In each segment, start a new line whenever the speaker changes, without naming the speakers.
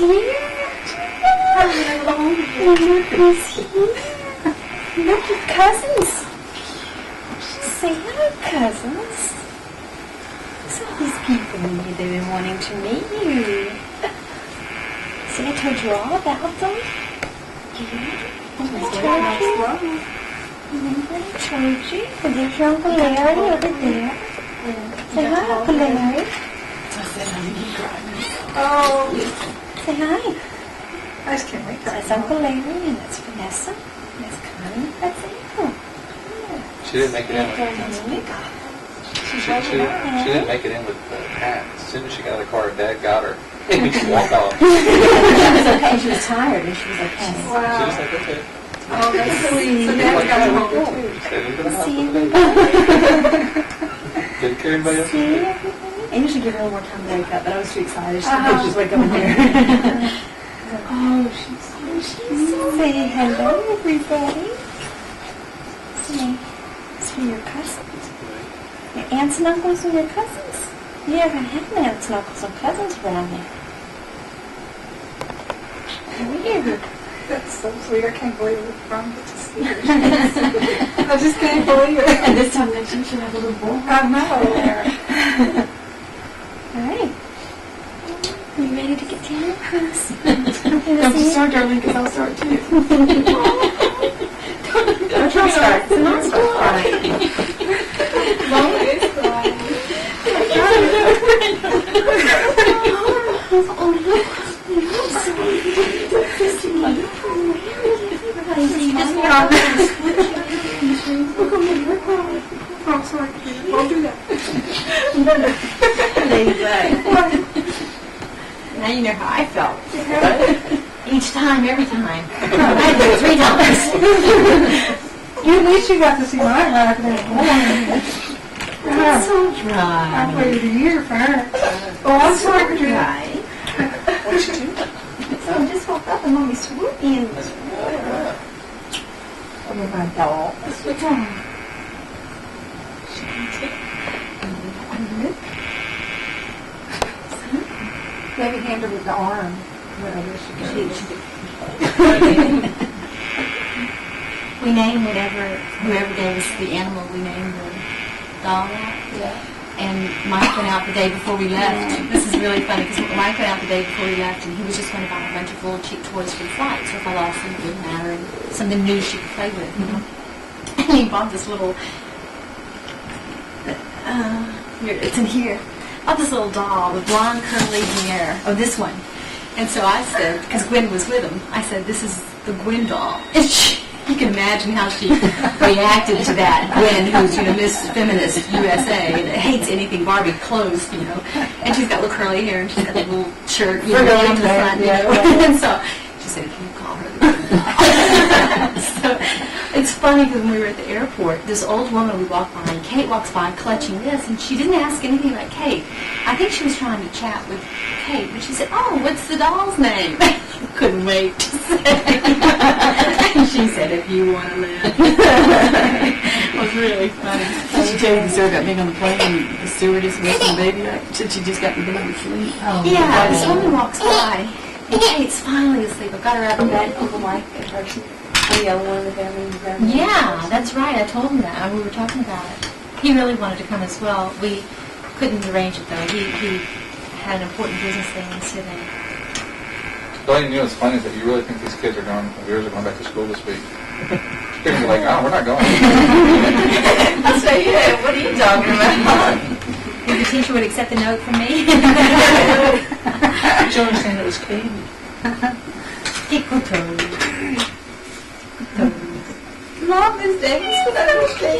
here. Look who's here. Look at cousins. Say hi, cousins. So these people they've been wanting to meet you. See, I told you all about them. Yeah. I told you. And there's your Uncle Larry over there. Say hi, Uncle Larry.
Oh.
Say hi.
I just can't wait.
That's Uncle Larry, and that's Vanessa. That's Connie. That's April.
She didn't make it in with she didn't make it in with Pat. As soon as she got out of the car, Dad got her. He just walked off.
She was okay. She was tired, and she was okay.
She was like, okay.
Oh, that's sweet. So Dad got her home too.
See everybody.
Didn't carry anybody else?
See everybody. I usually give her a little more time to wake up, but I was too excited. She could just wake up in here.
Oh, she's
Say hello, everybody. Say, it's for your cousins. Your aunts and uncles and your cousins. You haven't had aunts and uncles and cousins around here. Weird.
That's so sweet. I can't believe it. From to see her. I just can't believe it.
And this time next year she'll have a little boy.
I know.
All right. Are you ready to get to your house?
Don't you start, darling, because I'll start too.
Don't you start. It's not start crying.
Mama is crying. I'm sorry, Katrina. I'll do that.
Now you know how I felt. Each time, every time. I did it 3 times.
At least you got to see my life in the morning.
That's so dry.
I waited a year for her. Oh, I'm sorry, Katrina.
Dry.
What'd you do?
So I just woke up and Mommy swooped me in. Oh, my doll. What's wrong?
Maybe hand her with the arm. Whatever she
We named whoever gave us the animal, we named the doll that.
Yeah.
And Mike went out the day before we left. This is really funny because Mike went out the day before we left and he was just going to buy a bunch of little cheap toys for the flight. So if I lost them, it wouldn't matter. And something new she could play with, you know. And he bought this little, it's in here. Bought this little doll with blonde curly hair. Oh, this one. And so I said, because Gwen was with him, I said, this is the Gwen doll. And you can imagine how she reacted to that. Gwen, who's, Miss Feminist USA, that hates anything Barbie clothes, And she's got little curly hair, and she's got that little shirt, down to the front, And so she said, if you call her the Gwen doll. So it's funny because when we were at the airport, this old woman we walked by, and Kate walks by clutching this, and she didn't ask anything about Kate. I think she was trying to chat with Kate, but she said, oh, what's the doll's name? Couldn't wait to say. And she said, if you want to live. It was really funny.
Did she tell you the story about being on the plane and the stewardess waking the baby up? Said she just got the baby asleep.
Oh, yeah, this woman walks by, and Kate's finally asleep. I've got her out of bed, Uncle Mike and her. The yellow one in the family. Yeah, that's right. I told him that. We were talking about it. He really wanted to come as well. We couldn't arrange it, though. He had an important business thing in Sydney.
The only thing what's funny is that you really think these kids are going, yours are going back to school this week. You're going to be like, oh, we're not going.
I say, yeah, what are you talking about? If the teacher would accept the note from me.
Did you understand it was Katie?
Mom is Davis, but I don't understand.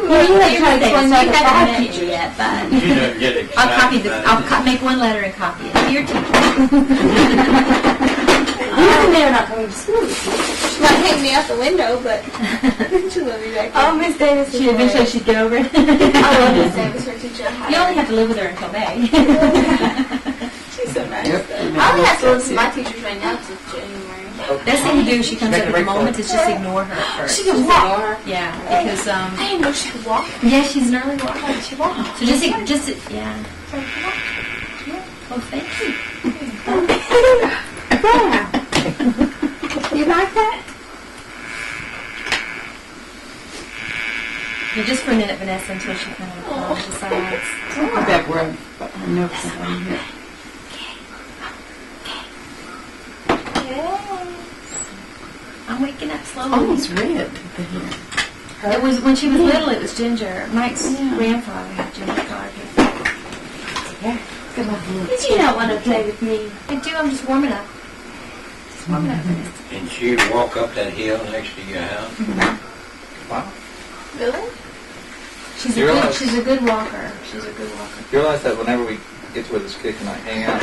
Well, you have tried to explain that
We
to
haven't had a
Bobby.
teacher yet, but
You don't get it.
I'll copy this. Make one letter and copy it. Dear teacher.
They're not coming to school.
She might hang me out the window, but she'll let me back in.
Oh, Miss Davis. Eventually she'd get over it.
I love Miss Davis, her teacher.
You only have to live with her until May.
She's so nice.
Yep.
I only have to listen to my teachers right now until January.
Best thing to do, she comes up at the moment, is just ignore her at first.
She can walk.
Yeah, because
I didn't know she could walk.
yeah, she's an early walker. She walks. So just yeah. Yeah. Well, thank you.
You like that?
Yeah, just for a minute, Vanessa, until she kind of decides.
Go back where I know somebody here.
I'm waking up slowly.
Almost red, the hair.
It was when she was little. It was ginger. Mike's
Yeah.
grandfather had ginger hair.
Good luck, look.
Did you not want to play with me?
I do. I'm just warming up. Just warming up. Vanessa.
And she'd walk up that hill next to your house.
Wow.
Really?
She's
You
a good.
realize-
She's a good walker. She's a good walker.
You realize that whenever we get to where this kid can like hang out,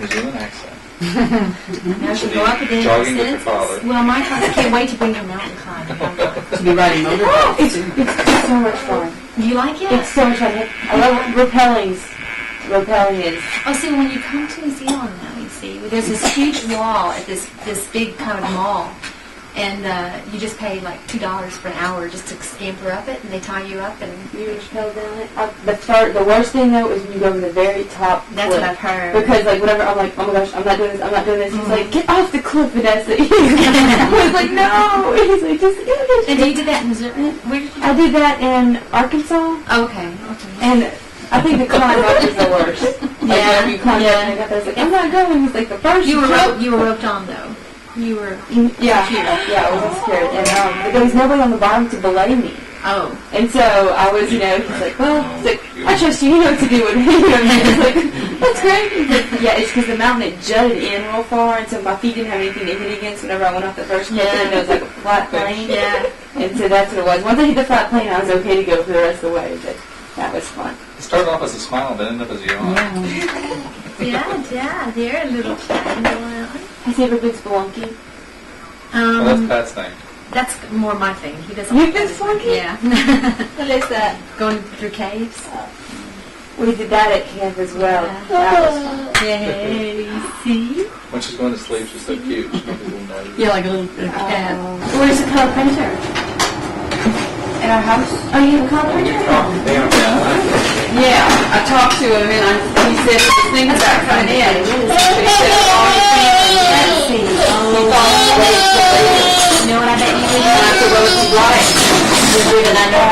New Zealand accent.
Now she'll go up again.
Jogging with her father.
Well, my father can't wait to bring her mountain climbing.
To be riding motorbikes,
It's
too.
so much fun.
Do you like it?
It's so much fun. I love rappelling is.
Oh, see, when you come to New Zealand now, you see, there's this huge wall at this big kind of mall, and you just pay like $2 for an hour just to scamper up it, and they tie you up, and
You rappel down it. The worst thing though is when you go to the very top.
that's
cliff.
what I've heard.
Because like whenever I'm like, oh my gosh, I'm not doing this, I'm not doing this. He's like, get off the cliff, Vanessa. I was like, no. He's like, just.
And you did that in Missouri? Where did you?
I did that in Arkansas,
Okay.
and I think the climb up is the worst. Like
Yeah,
whenever you climb
yeah.
up, and I got there, I was like, I'm not going. He's like, the first.
You were
jump-
you were roped on though. You were.
Yeah, I wasn't scared. And but there was nobody on the bottom to belay me.
Oh.
And so I was, he's like, well, he's like, I trust you, you know what to do with it. He's like, that's great. He's like, yeah, it's because the mountain had jutted in real far, and so my feet didn't have anything to hit against whenever I went off the first cliff, and it was like a flat plane.
Yeah.
And so that's what it was. Once I hit the flat plane, I was okay to go for the rest of the way, but that was fun.
It started off as a smile, then ended up as a yawn.
Yeah. They're a little fun going on.
Has he ever been spelunky?
Well, that's Pat's thing.
That's more my thing. He doesn't.
You've been spelunky?
Yeah.
What is that?
Going through caves.
We did that at camp as well.
Yeah.
That was fun.
Yay. See?
When she's going to sleep, she's so cute. She makes a little noise.
Yeah, like a little cat.
Where's the color printer? At our house? Oh, you have a color printer?
Yeah, I talked to him and he said he was thinking about coming in. He said,
Let's see.
he thought he waited till later.
You know what I bet you
And I
would?
said, well, if you'd like, we'll do it, and I know.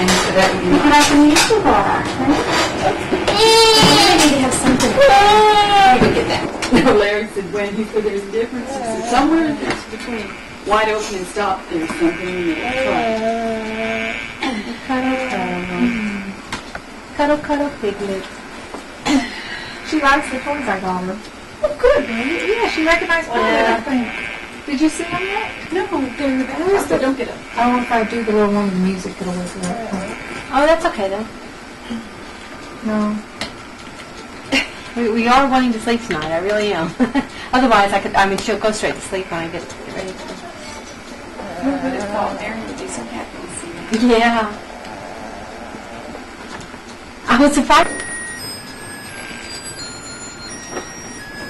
And he said, that would be
You can
nice.
have some music on, actually.
I need to have something.
We would get that. No, Larry said, when he said there's a difference, he said, somewhere in between wide open and stop, there's something in there.
Cuddle, piglet.
She likes the toys I got her. Oh, good, man. Yeah, she recognized Piglet, I think. Did you see them yet?
No, they're in the back. So don't get up.
I don't know if I do the little one with the music, it'll always work.
Oh, that's okay though.
No.
We are wanting to sleep tonight. I really am. Otherwise, she'll go straight to sleep when I get ready to.
Mary would be so happy to see you.
Yeah. I was surprised.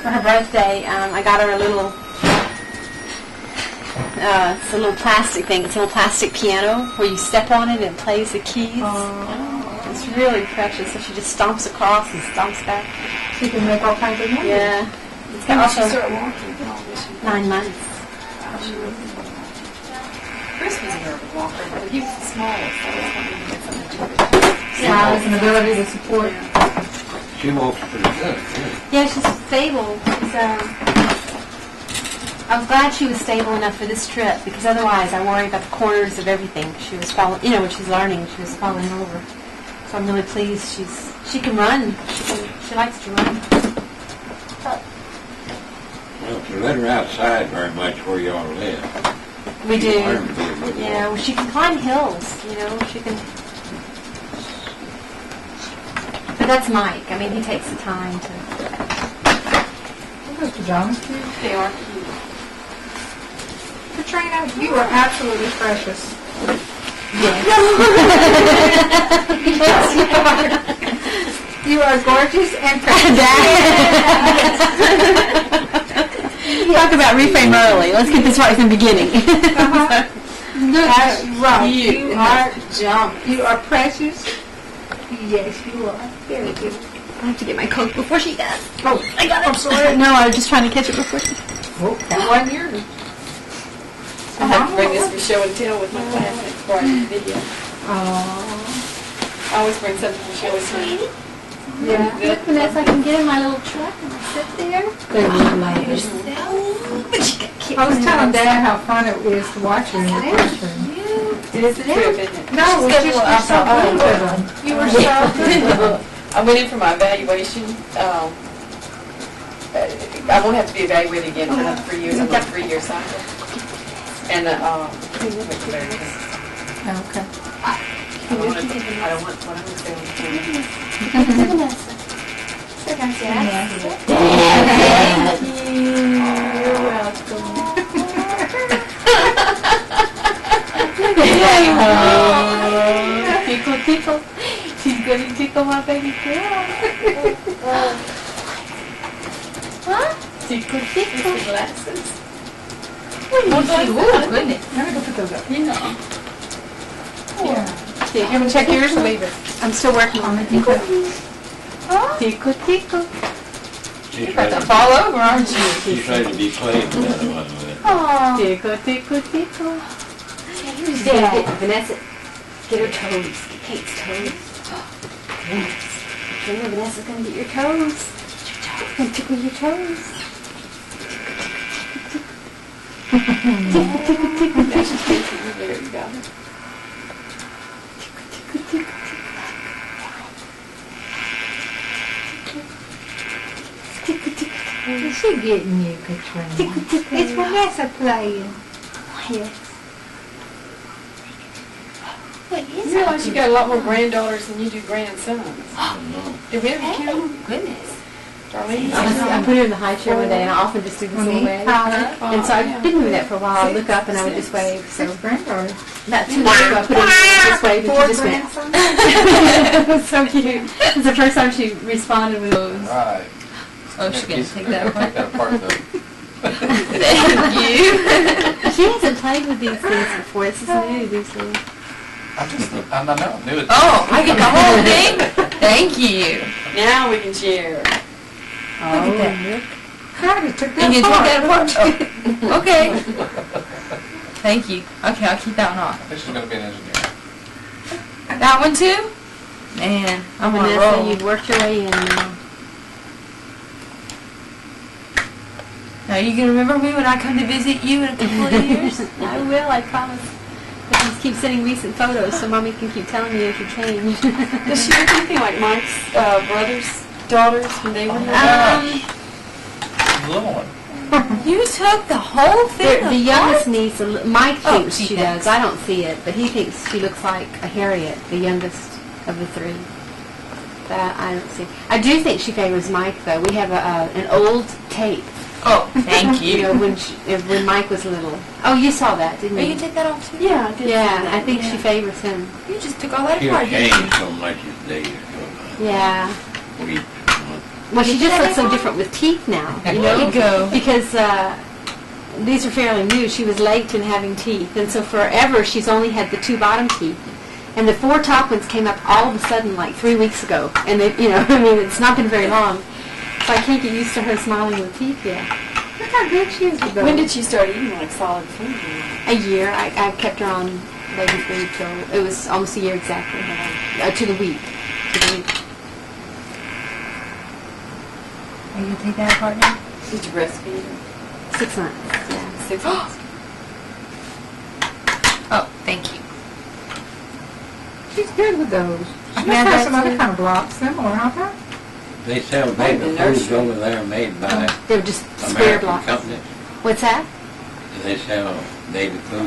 For her birthday, I got her a little, it's a little plastic thing. It's a little plastic piano where you step on it and it plays the keys. It's really precious. So she just stomps across and stomps back.
She can make all kinds of noise.
Yeah. It's got also 9 months.
Chris was a walker, but he was the smallest, so it's not even get something to it.
Size and ability to support.
She walks pretty good, too.
Yeah, she's stable. I was glad she was stable enough for this trip because otherwise I worry about the corners of everything. She was falling, when she's learning, she was falling over. So I'm really pleased she can run. She likes to run.
Well, if you let her outside very much where you all live,
We
she'll
do.
learn to be a good
Yeah, well, she can climb hills, she can. But that's Mike. I mean, he takes the time to.
Are those pajamas cute?
They are cute.
Katrina, you are absolutely precious.
Yes.
You are gorgeous and precious.
Talk about reframe early. Let's get this right from the beginning.
That's right.
Cute.
You are jump. You are precious.
Yes, you are. Very good. I have to get my Coke before she does.
Oh,
I got it. I'm sorry. No, I was just trying to catch it before she.
oh, that wasn't yours.
I have to bring this for show and tell with my classmates before I do the video.
Oh,
I always bring something for show and tell.
yeah.
Look, Vanessa, I can get in my little truck and I sit there.
They really like it.
But you got kids.
I was telling Dad how fun it is to watch her in the classroom.
It is a trip, isn't it?
No, it's just you're so good with them. You were so good with them.
I went in for my evaluation. I won't have to be evaluated again for another 3 years. I'm on a 3-year cycle. And
Okay.
I don't want what I'm saying.
Vanessa. So can I say
You're welcome.
Tickle, tickle. She's gonna tickle my baby girl. Huh?
Tickle,
Tickle.
glasses.
Oh, goodness. Let me go put those up.
Yeah.
You haven't checked yours or leave it?
I'm still working on it.
Okay.
Tickle, tickle.
She's
About to
ready,
fall over, aren't you?
she's ready to be played with that one with it.
Aww.
Tickle, tickle, tickle.
Dad. Vanessa, get her toes. Get Kate's toes. Yes. Vanessa's gonna get your toes. Gonna tickle your toes. Tickle, tickle, tickle,
There you go.
tickle, tickle. Tickle, tickle.
What's she getting you, Katrina?
Tickle, tickle.
It's Vanessa playing.
Yes. What is
You realize you got a lot more granddaughters than you do grandsons.
I don't know.
Did we ever count?
Goodness.
Darlene?
I put her in the high chair one day, and I often just do this little wave. And so I didn't do that for a while. I'd look up and I would just wave. So
Six granddaughters.
about 2 weeks ago, I put her in this wave, and she just went. It was so cute. It was the first time she responded with those.
Right.
Oh, she's gonna take that
Take that apart though.
Thank you. She hasn't played with these things before. This is new, these things.
I know, knew it.
Oh, I get the whole thing? Thank you.
Now we can share.
Oh, look. Carter took that
You can take
apart.
that apart? Okay. Thank you. Okay, I'll keep that one
I
off.
think she's gonna be an engineer.
That one too? Man, I'm on a
Vanessa,
roll.
you've worked your way in now.
Now, you gonna remember me when I come to visit you in a couple of years?
I will, I promise. But just keep sending recent photos so Mommy can keep telling me if you change.
Does she look anything like Mike's brothers, daughters when they were here?
The little one.
You took the whole thing
The youngest niece, Mike
Oh,
thinks
she
she
thinks.
does. I don't see it, but he thinks she looks like a Harriet, the youngest of the three. That I don't see. I do think she favors Mike, though. We have an old tape.
Oh, thank
You know, when Mike was little. Oh, you saw that, didn't
Are you
you?
take that off too?
Yeah, I did.
Yeah, I think she favors him.
You just took all that
She'll
apart, didn't you?
change so much as days go by.
Yeah.
We,
Well, she just looks so different with teeth now. You
There
know?
you go.
Because these are fairly new. She was late in having teeth, and so forever she's only had the two bottom teeth. And the four top ones came up all of a sudden like 3 weeks ago. And they, you know, I mean, it's not been very long. So I can't get used to her smiling with teeth yet.
Look how good she is with those.
When did she start eating like solid food?
A year. I kept her on baby food till it was almost a year exactly. To the week. To the week.
Are you gonna take that apart now?
Did you breastfeed her?
6 months. Yeah.
6 months.
Oh, thank you.
She's good with those. She
Yeah,
must have some
that's
other kind of blocks similar, huh? Huh?
they sell baby
the
foods
nursery.
over there made by
They were just square
American
blocks.
companies.
What's that?
They sell baby food